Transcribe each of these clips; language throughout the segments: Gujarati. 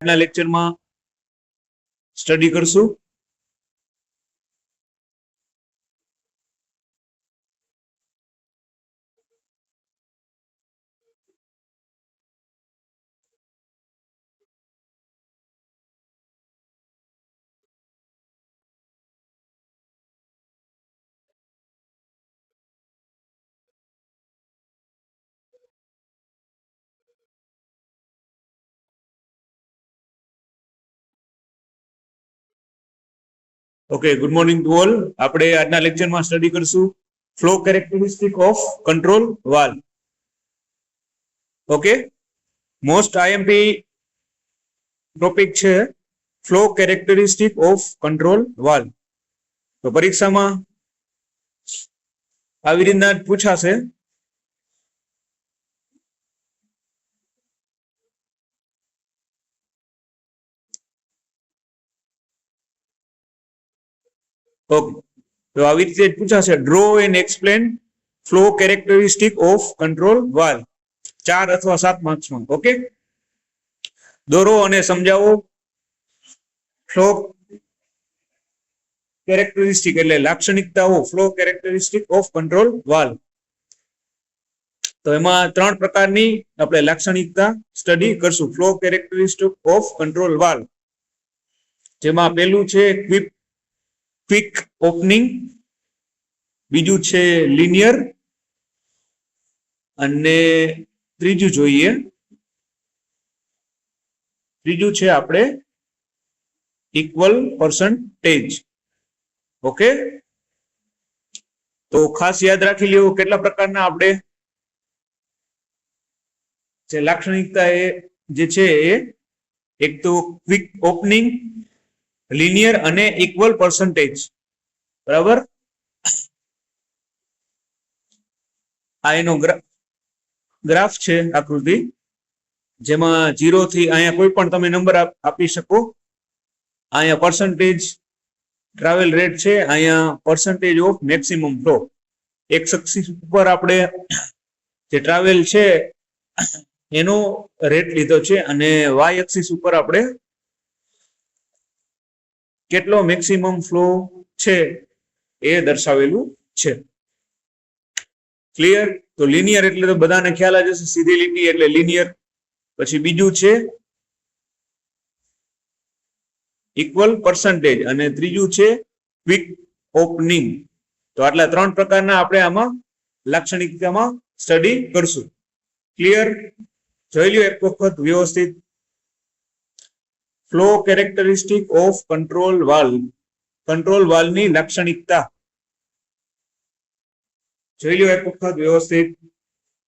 આજના લેક્ચરમાં સ્ટડી કરશું. Okay, good morning to all. આપણે આજના લેક્ચરમાં સ્ટડી કરશું flow characteristic of control valve. Okay, most IMP topic છે flow characteristic of control valve. તો પરીક્ષામાં આવી રીતના જ પૂછાશે. ઓકે, તો આવી રીતે જ પૂછાશે. Draw and explain flow characteristic of control valve. 4 અથવા 7 માર્ક્સમાં. ઓકે, દોરો અને સમજાવો ફ્લો કેરેક્ટરિસ્ટિક એટલે લાક્ષણિકતાઓ flow characteristic of control valve. તો એમાં 3 પ્રકારની આપણે લાક્ષણિકતા સ્ટડી કરશું flow characteristic of control valve. જેમાં પહેલું છે ક્વિક ઓપનિંગ, બીજું છે લિનિયર, અને ત્રીજું છે આપણે ઇક્વલ પર્સન્ટેજ. ઓકે, તો ખાસ યાદ રાખી લેવું કેટલા પ્રકારના આપણે જે લાક્ષણિકતા જે છે એ એક તો ક્વિક ઓપનિંગ, લિનિયર અને ઇક્વલ પર્સન્ટેજ. બરાબર, આ એનો ગ્રાફ છે આકૃતિ, જેમાં 0 થી અહીંયા કોઈ પણ તમે નંબર આપી શકો. અહીંયા પર્સન્ટેજ ટ્રાવેલ રેટ છે, અહીંયા percentage of maximum flow. X axis ઉપર આપણે જે ટ્રાવેલ છે એનો રેટ લીધો છે, અને વાય એક્સિસ ઉપર આપણે કેટલો મેક્સિમમ ફ્લો છે એ દર્શાવેલું છે. ક્લિયર? તો લિનિયર એટલે તો બધાને ખ્યાલ જ હશે, સીધી લીટી એટલે લિનિયર. પછી બીજું છે ઇક્વલ પર્સન્ટેજ, અને ત્રીજું છે ક્વિક ઓપનિંગ. તો આટલા 3 પ્રકારના આપણે આમાં લાક્ષણિકતામાં સ્ટડી કરશું. ક્લિયર? જોઈ લ્યો એક વખત વ્યવસ્થિત. Flow characteristic of control valve, control વાલ્વની લાક્ષણિકતા જોઈ લ્યો એક વખત વ્યવસ્થિત.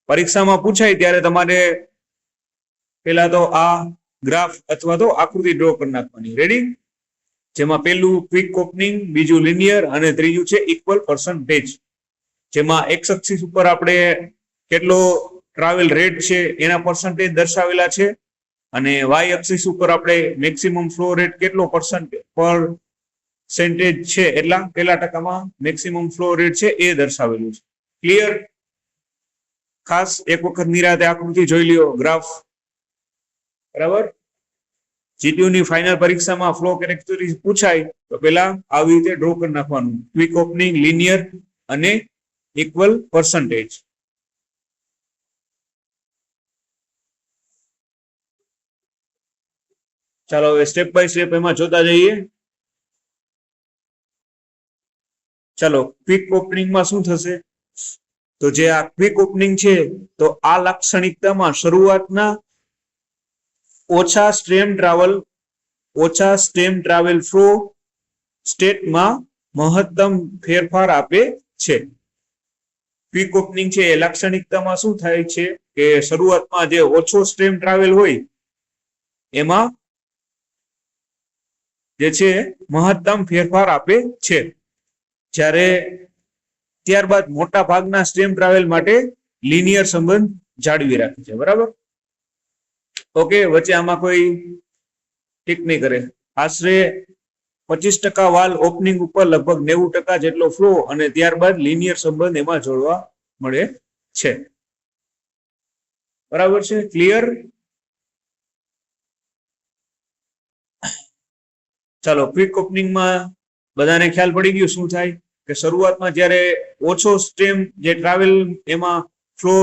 પરીક્ષામાં પૂછાય ત્યારે તમારે પેલા તો આ ગ્રાફ અથવા તો આકૃતિ ડ્રો કરી નાખવાની. રેડી? જેમાં પહેલું ક્વિક ઓપનિંગ, બીજું લિનિયર, અને ત્રીજું છે ઇક્વલ પર્સન્ટેજ. જેમાં એક્સ એક્સિસ ઉપર આપણે કેટલો ટ્રાવેલ રેટ છે એના પર્સન્ટેજ દર્શાવેલા છે, અને વાય એક્સિસ ઉપર આપણે મેક્સિમમ ફ્લો રેટ કેટલો પર્સન્ટેજ છે એટલા કેટલા ટકામાં મેક્સિમમ ફ્લો રેટ છે એ દર્શાવેલું છે. ક્લિયર? ખાસ એક વખત નિરાતે આકૃતિ જોઈ લ્યો, ગ્રાફ. બરાબર, જીટીયુ ની ફાઇનલ પરીક્ષામાં ફ્લો કેરેક્ટરિસ્ટિક પૂછાય તો પેલા આવી રીતે ડ્રો કરી નાખવાનું. ક્વિક ઓપનિંગ, લિનિયર અને ઇક્વલ પર્સન્ટેજ. ચાલો હવે સ્ટેપ બાય સ્ટેપ એમાં જોતા જઈએ. ચાલો, ક્વિક ઓપનિંગમાં શું થશે? તો જે આ ક્વિક ઓપનિંગ છે, તો આ લાક્ષણિકતામાં શરૂઆતના ઓછા સ્ટેમ ટ્રાવેલ ફ્લો સ્ટેટમાં મહત્તમ ફેરફાર આપે છે. ક્વિક ઓપનિંગ છે એ લાક્ષણિકતામાં શું થાય છે કે શરૂઆતમાં જે ઓછો સ્ટેમ ટ્રાવેલ હોય એમાં જે છે મહત્તમ ફેરફાર આપે છે, જ્યારે ત્યારબાદ મોટા ભાગના સ્ટેમ ટ્રાવેલ માટે લિનિયર સંબંધ જાળવી રાખે છે. બરાબર, ઓકે. વચ્ચે આમાં કોઈ ઠીક નહીં કરે. આશરે 25% વાલ્વ ઓપનિંગ ઉપર લગભગ 90% જેટલો ફ્લો, અને ત્યારબાદ લિનિયર સંબંધ એમાં જોડવા મળે છે. બરાબર છે? ક્લિયર? ચાલો ક્વિક ઓપનિંગમાં બધાને ખ્યાલ પડી ગયું શું થાય કે શરૂઆતમાં જ્યારે ઓછો સ્ટેમ જે ટ્રાવેલ એમાં ફ્લો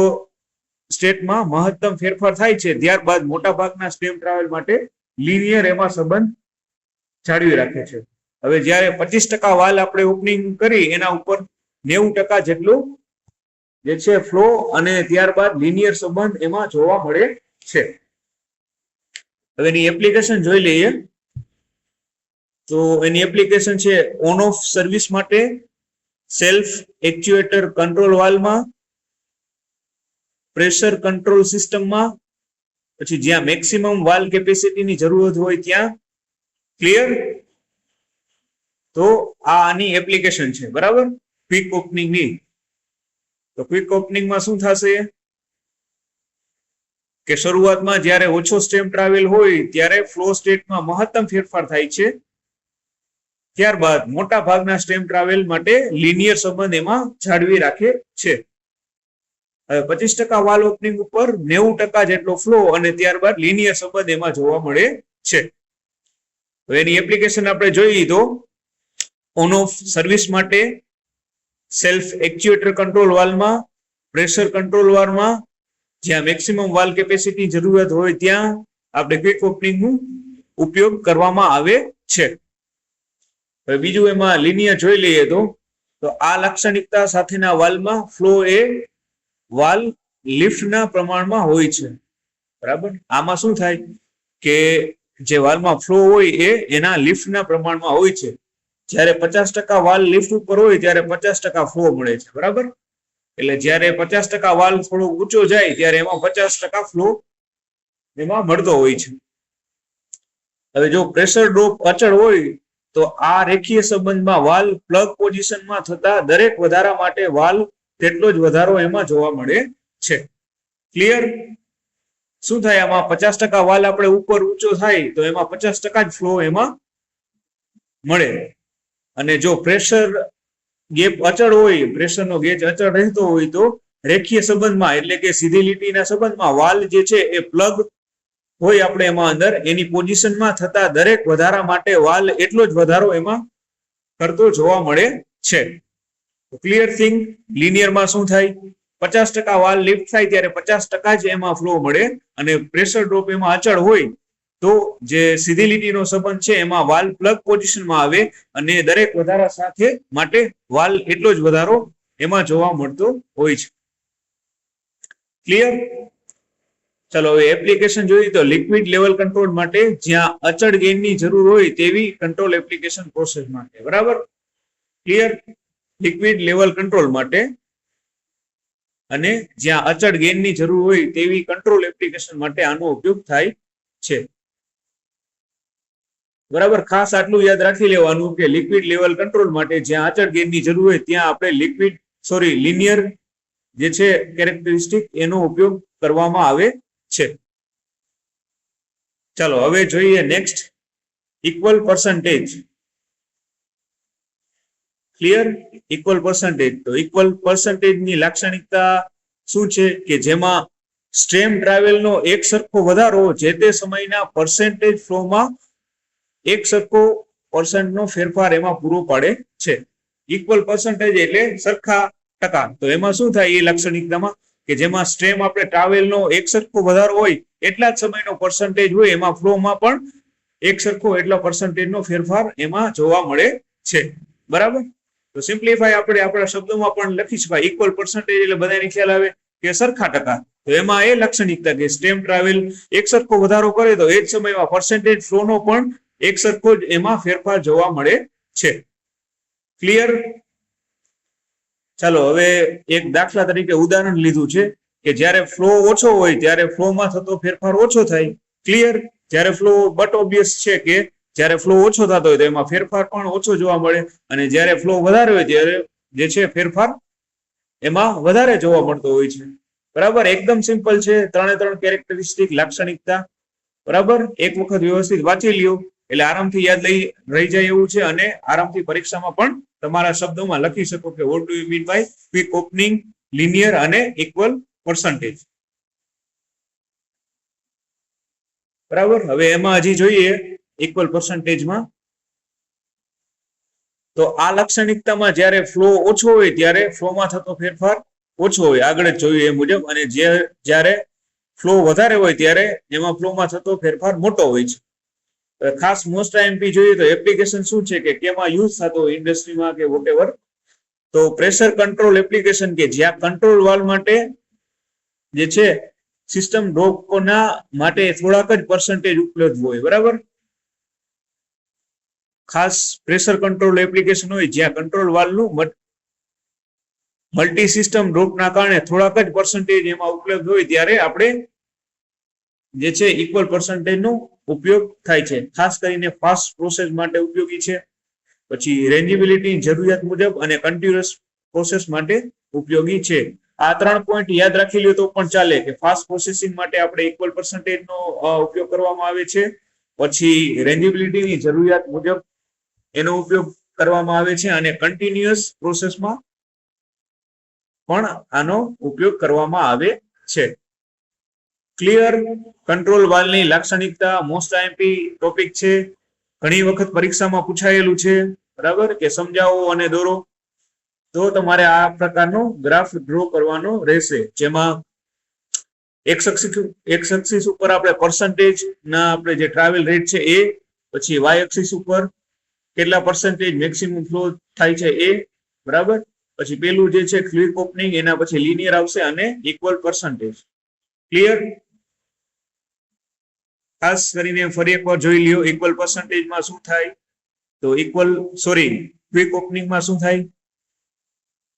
સ્ટેટમાં મહત્તમ ફેરફાર થાય છે, ત્યારબાદ મોટા ભાગના સ્ટેમ ટ્રાવેલ માટે લિનિયર એમાં સંબંધ જાળવી રાખે છે. હવે જ્યારે 25% વાલ આપણે ઓપનિંગ કરી એના ઉપર 90% જેટલું જે છે ફ્લો અને ત્યારબાદ લિનિયર સંબંધ એમાં જોવા મળે છે. હવે એની એપ્લિકેશન જોઈ લઈએ. તો એની એપ્લિકેશન છે ઓન ઓફ સર્વિસ માટે, સેલ્ફ એક્ચ્યુએટર કંટ્રોલ વાલ્વમાં, પ્રેશર કંટ્રોલ સિસ્ટમમાં, પછી જ્યાં મેક્સિમમ વાલ્વ કેપેસિટીની જરૂરત હોય ત્યાં. ક્લિયર? તો આ આની એપ્લિકેશન છે, બરાબર, ક્વિક ઓપનિંગની. તો ક્વિક ઓપનિંગમાં શું થશે કે શરૂઆતમાં જ્યારે ઓછો સ્ટેમ ટ્રાવેલ હોય ત્યારે ફ્લો સ્ટેટમાં મહત્તમ ફેરફાર થાય છે, ત્યારબાદ મોટા ભાગના સ્ટેમ ટ્રાવેલ માટે લિનિયર સંબંધ એમાં જાળવી રાખે છે. હવે 25% વાલ ઓપનિંગ ઉપર 90% જેટલો ફ્લો અને ત્યારબાદ લિનિયર સંબંધ એમાં જોવા મળે છે. હવે એની એપ્લિકેશન આપણે જોઈએ તો ઓન ઓફ સર્વિસ માટે, સેલ્ફ એક્ચ્યુએટર કંટ્રોલ વાલ્વમાં, પ્રેશર કંટ્રોલ વાલ્વમાં, જ્યાં મેક્સિમમ વાલ્વ કેપેસિટી જરૂરિયાત હોય ત્યાં આપણે ક્વિક ઓપનિંગનો ઉપયોગ કરવામાં આવે છે. હવે બીજું એમાં લિનિયર જોઈ લઈએ તો આ લાક્ષણિકતા સાથેના વાલ્વમાં ફ્લો એ વાલ્વ લિફ્ટના પ્રમાણમાં હોય છે, બરાબર. આમાં શું થાય કે જે વાલ્વમાં ફ્લો હોય એ એના લિફ્ટના પ્રમાણમાં હોય છે. જ્યારે 50% વાલ્વ લિફ્ટ ઉપર હોય ત્યારે 50% ફ્લો મળે છે, બરાબર. એટલે જ્યારે 50% વાલ્વ થોડો ઊંચો જાય ત્યારે એમાં 50% ફ્લો એમાં મળતો હોય છે. હવે જો પ્રેશર ડ્રોપ અચળ હોય તો આ રેખીય સંબંધમાં વાલ્વ પ્લગ પોઝિશનમાં થતા દરેક વધારા માટે વાલ્વ તેટલો જ વધારો એમાં જોવા મળે છે. ક્લિયર? શું થાય આમાં 50% વાલ્વ આપણે ઉપર ઊંચો થાય તો એમાં 50% જ ફ્લો એમાં મળે. અને જો પ્રેશર ગેપ અચળ હોય, પ્રેશરનો ગેજ અચળ રહેતો હોય તો રેખીય સંબંધમાં એટલે કે સીધી લીટીના સંબંધમાં વાલ્વ જે છે એ પ્લગ હોય આપણે એમાં અંદર એની પોઝિશનમાં થતા દરેક વધારા માટે વાલ્વ એટલો જ વધારો એમાં કરતો જોવા મળે છે. Clear thing? લિનિયરમાં શું થાય 50% વાલ્વ લિફ્ટ થાય ત્યારે 50% જ એમાં ફ્લો મળે અને પ્રેશર ડ્રોપ એમાં અચળ હોય તો જે સીધી લીટીનો સંબંધ છે એમાં વાલ્વ પ્લગ પોઝિશનમાં આવે અને દરેક વધારા સાથે માટે વાલ્વ એટલો જ વધારો એમાં જોવા મળતો હોય છે. ક્લિયર? ચલો હવે એપ્લિકેશન જોઈએ તો લિક્વિડ લેવલ કંટ્રોલ માટે, જ્યાં અચળ ગેઇનની જરૂર હોય તેવી કંટ્રોલ એપ્લિકેશન પ્રોસેસ માટે, બરાબર. ક્લિયર? લિક્વિડ લેવલ કંટ્રોલ માટે અને જ્યાં અચળ ગેઇનની જરૂર હોય તેવી કંટ્રોલ એપ્લિકેશન માટે આનો ઉપયોગ થાય છે, બરાબર. ખાસ આટલું યાદ રાખી લેવાનું કે લિક્વિડ લેવલ કંટ્રોલ માટે જ્યાં અચળ ગેઇનની જરૂર હોય ત્યાં આપણે લિનિયર જે છે કેરેક્ટરિસ્ટિક એનો ઉપયોગ કરવામાં આવે છે. ચાલો હવે જોઈએ next equal percentage. Clear? Equal percentage. તો ઇક્વલ પર્સન્ટેજની લાક્ષણિકતા શું છે કે જેમાં સ્ટેમ ટ્રાવેલનો એક સરખો વધારો જે તે સમયના પર્સન્ટેજ ફ્લોમાં એક સરખો પર્સન્ટનો ફેરફાર એમાં પૂરો પાડે છે. ઇક્વલ પર્સન્ટેજ એટલે સરખા ટકા. તો એમાં શું થાય એ લાક્ષણિકતામાં કે જેમાં સ્ટેમ આપણે ટ્રાવેલનો એક સરખો વધારો હોય એટલા જ સમયનો પર્સન્ટેજ હોય એમાં ફ્લોમાં પણ એક સરખો એટલા પર્સન્ટેજનો ફેરફાર એમાં જોવા મળે છે, બરાબર. તો સિમ્પ્લિફાય આપણે આપણા શબ્દોમાં પણ લખી શકાય ઇક્વલ પર્સન્ટેજ એટલે બધાને ખ્યાલ આવે કે સરખા ટકા. તો એમાં એ લાક્ષણિકતા કે સ્ટેમ ટ્રાવેલ એક સરખો વધારો કરે તો એ જ સમયમાં પર્સન્ટેજ ફ્લોનો પણ એક સરખો જ એમાં ફેરફાર જોવા મળે છે. ક્લિયર? ચાલો હવે એક દાખલા તરીકે ઉદાહરણ લીધું છે કે જ્યારે ફ્લો ઓછો હોય ત્યારે ફ્લોમાં થતો ફેરફાર ઓછો થાય. ક્લિયર? જ્યારે ફ્લો બટ ઓબ્વિયસ છે કે જ્યારે ફ્લો ઓછો થતો હોય તો એમાં ફેરફાર પણ ઓછો જોવા મળે અને જ્યારે ફ્લો વધારે હોય ત્યારે જે છે ફેરફાર એમાં વધારે જોવા મળતો હોય છે, બરાબર. એકદમ સિમ્પલ છે, 3 કેરેક્ટરિસ્ટિક લાક્ષણિકતા, બરાબર. એક વખત વ્યવસ્થિત વાંચી લ્યો એટલે આરામથી યાદ રહી જાય એવું છે અને આરામથી પરીક્ષામાં પણ તમારા શબ્દોમાં લખી શકો કે what do you mean by quick opening, linear અને ઇક્વલ પર્સન્ટેજ, બરાબર. હવે એમાં હજી જોઈએ ઇક્વલ પર્સન્ટેજમાં તો આ લાક્ષણિકતામાં જ્યારે ફ્લો ઓછો હોય ત્યારે ફ્લોમાં થતો ફેરફાર ઓછો હોય, આગળ જ જોયું એ મુજબ, અને જ્યારે ફ્લો વધારે હોય ત્યારે એમાં ફ્લોમાં થતો ફેરફાર મોટો હોય છે. ખાસ મોસ્ટ આઈએમપી જોઈએ તો એપ્લિકેશન શું છે કે કેમાં યુઝ થતો હોય ઇન્ડસ્ટ્રીમાં કે વોટેવર, તો પ્રેશર કંટ્રોલ એપ્લિકેશન, કે જ્યાં કંટ્રોલ વાલ્વ માટે જે છે સિસ્ટમ ડ્રોપના માટે થોડાક જ પર્સન્ટેજ ઉપલબ્ધ હોય, બરાબર. ખાસ પ્રેશર કંટ્રોલ એપ્લિકેશન હોય જ્યાં કંટ્રોલ વાલ્વનું મલ્ટી સિસ્ટમ ડ્રોપના કારણે થોડાક જ પર્સન્ટેજ એમાં ઉપલબ્ધ હોય ત્યારે આપણે જે છે ઇક્વલ પર્સન્ટેજનો ઉપયોગ થાય છે. ખાસ કરીને ફાસ્ટ પ્રોસેસ માટે ઉપયોગી છે. પછી રેન્જિબિલિટી જરૂરિયાત મુજબ અને કન્ટિન્યુઅસ પ્રોસેસ માટે ઉપયોગી છે. આ 3 પોઈન્ટ યાદ રાખી લ્યો તો પણ ચાલે કે ફાસ્ટ પ્રોસેસિંગ માટે આપણે ઇક્વલ પર્સન્ટેજનો ઉપયોગ કરવામાં આવે છે. પછી રેન્જિબિલિટીની જરૂરિયાત મુજબ એનો ઉપયોગ કરવામાં આવે છે, અને કન્ટિન્યુઅસ પ્રોસેસમાં પણ આનો ઉપયોગ કરવામાં આવે છે. ક્લિયર? કંટ્રોલ વાલ્વની લાક્ષણિકતા મોસ્ટ આઈએમપી ટોપિક છે, ઘણી વખત પરીક્ષામાં પૂછાયેલું છે, બરાબર, કે સમજાવો અને દોરો. તો તમારે આ પ્રકારનો ગ્રાફ ડ્રો કરવાનો રહેશે, જેમાં એક્સ એક્સિસ ઉપર આપણે પર્સન્ટેજ ના આપણે જે ટ્રાવેલ રેટ છે એ, પછી વાય એક્સિસ ઉપર કેટલા પર્સન્ટેજ મેક્સિમમ ફ્લો થાય છે એ, બરાબર. પછી પેલું જે છે ક્વિક ઓપનિંગ, એના પછી લિનિયર આવશે અને ઇક્વલ પર્સન્ટેજ. ક્લિયર? ખાસ કરીને ફરી એકવાર જોઈ લ્યો ઇક્વલ પર્સન્ટેજમાં શું થાય, તો ક્વિક ઓપનિંગમાં શું થાય.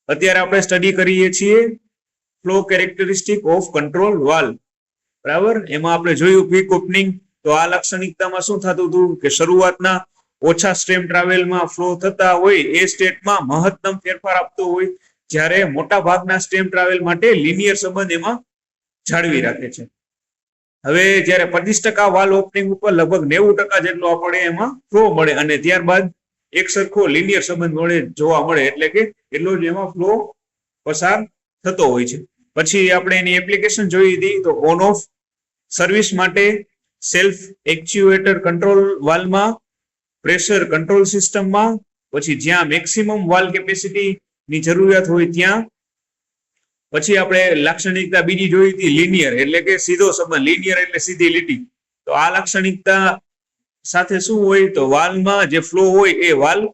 અત્યારે આપણે સ્ટડી કરીએ છીએ flow characteristic of control valve, બરાબર. એમાં આપણે જોયું ક્વિક ઓપનિંગ, તો આ લાક્ષણિકતામાં શું થતું હતું કે શરૂઆતના ઓછા સ્ટેમ ટ્રાવેલમાં ફ્લો થતા હોય એ સ્ટેટમાં મહત્તમ ફેરફાર આપતો હોય, જ્યારે મોટા ભાગના સ્ટેમ ટ્રાવેલ માટે લિનિયર સંબંધ એમાં જાળવી રાખે છે. હવે જ્યારે 25% વાલ્વ ઓપનિંગ ઉપર લગભગ 90% જેટલો આપણે એમાં ફ્લો મળે, અને ત્યારબાદ એક સરખો લિનિયર સંબંધ જોવા મળે, એટલે કે એટલો જ એમાં ફ્લો પસાર થતો હોય છે. પછી આપણે એની એપ્લિકેશન જોઈ હતી, તો ઓન ઓફ સર્વિસ માટે સેલ્ફ એક્ચ્યુએટર કંટ્રોલ વાલ્વમાં, પ્રેશર કંટ્રોલ સિસ્ટમમાં, પછી જ્યાં મેક્સિમમ વાલ્વ કેપેસિટી ની જરૂરિયાત હોય ત્યાં. પછી આપણે લાક્ષણિકતા બીજી જોઈ હતી લિનિયર, એટલે કે સીધો સંબંધ, લિનિયર એટલે સીધી લીટી. તો આ લાક્ષણિકતા સાથે શું હોય, તો વાલ્વમાં જે ફ્લો હોય એ વાલ્વ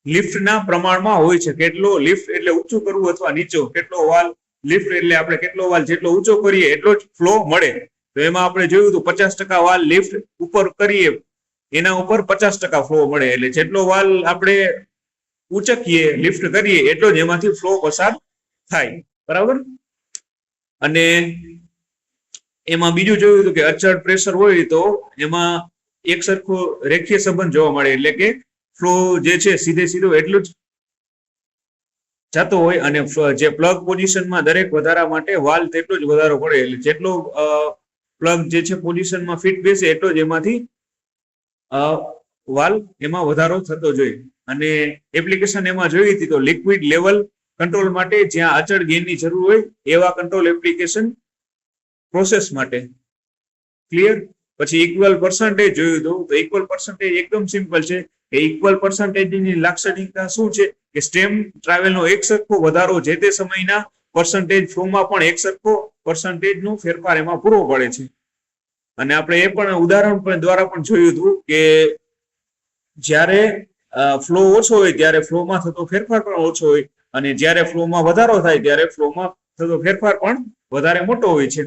લિફ્ટના પ્રમાણમાં હોય છે. કેટલો લિફ્ટ એટલે ઊંચું કરવું અથવા નીચો, કેટલો વાલ્વ લિફ્ટ એટલે આપણે કેટલો વાલ્વ જેટલો ઊંચો કરીએ એટલો જ ફ્લો મળે. તો એમાં આપણે જોયું હતું 50% વાલ્વ લિફ્ટ ઉપર કરીએ એના ઉપર 50% ફ્લો મળે, એટલે જેટલો વાલ્વ આપણે ઊંચકીએ લિફ્ટ કરીએ એટલો જ એમાંથી ફ્લો પસાર થાય, બરાબર. અને એમાં બીજું જોયું હતું કે અચળ પ્રેશર હોય તો એમાં એક સરખો રેખીય સંબંધ જોવા મળે, એટલે કે ફ્લો જે છે સીધો એટલું જ જતો હોય, અને જે પ્લગ પોઝિશનમાં દરેક વધારા માટે વાલ્વ તેટલો જ વધારો પડે, એટલે જેટલો પ્લગ જે છે પોઝિશનમાં ફિટ બેસે એટલો જ એમાંથી વાલ્વ એમાં વધારો થતો જોઈએ. અને એપ્લિકેશન એમાં જોઈ હતી તો લિક્વિડ લેવલ કંટ્રોલ માટે, જ્યાં અચળ ગેઇનની જરૂર હોય એવા કંટ્રોલ એપ્લિકેશન પ્રોસેસ માટે. ક્લિયર? પછી ઇક્વલ પર્સન્ટેજ જોયું હતું, તો ઇક્વલ પર્સન્ટેજ એકદમ સિમ્પલ છે કે ઇક્વલ પર્સન્ટેજની લાક્ષણિકતા શું છે કે સ્ટેમ ટ્રાવેલનો એક સરખો વધારો જે તે સમયના પર્સન્ટેજ ફ્લોમાં પણ એક સરખો પર્સન્ટેજનો ફેરફાર એમાં પૂરો પડે છે. અને આપણે એ પણ ઉદાહરણ દ્વારા પણ જોયું હતું કે જ્યારે ફ્લો ઓછો હોય ત્યારે ફ્લોમાં થતો ફેરફાર પણ ઓછો હોય, અને જ્યારે ફ્લોમાં વધારો થાય ત્યારે ફ્લોમાં થતો ફેરફાર પણ વધારે મોટો હોય છે.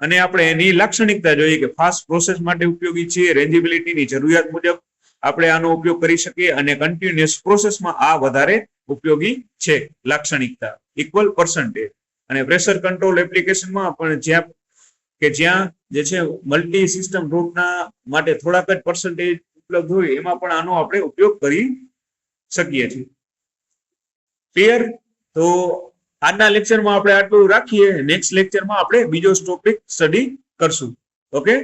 અને આપણે એની લાક્ષણિકતા જોઈએ કે ફાસ્ટ પ્રોસેસ માટે ઉપયોગી છે, રેન્જિબિલિટીની જરૂરિયાત મુજબ આપણે આનો ઉપયોગ કરી શકીએ, અને કન્ટિન્યુઅસ પ્રોસેસમાં આ વધારે ઉપયોગી છે લાક્ષણિકતા ઇક્વલ પર્સન્ટેજ. અને પ્રેશર કંટ્રોલ એપ્લિકેશનમાં પણ જ્યાં જે છે મલ્ટી સિસ્ટમ ડ્રોપના માટે થોડાક જ પર્સન્ટેજ ઉપલબ્ધ હોય એમાં પણ આનો આપણે ઉપયોગ કરી શકીએ છીએ. ક્લિયર? તો આજના લેક્ચરમાં આપણે આટલું રાખીએ, નેક્સ્ટ લેક્ચરમાં આપણે બીજો ટોપિક સ્ટડી કરશું. ઓકે.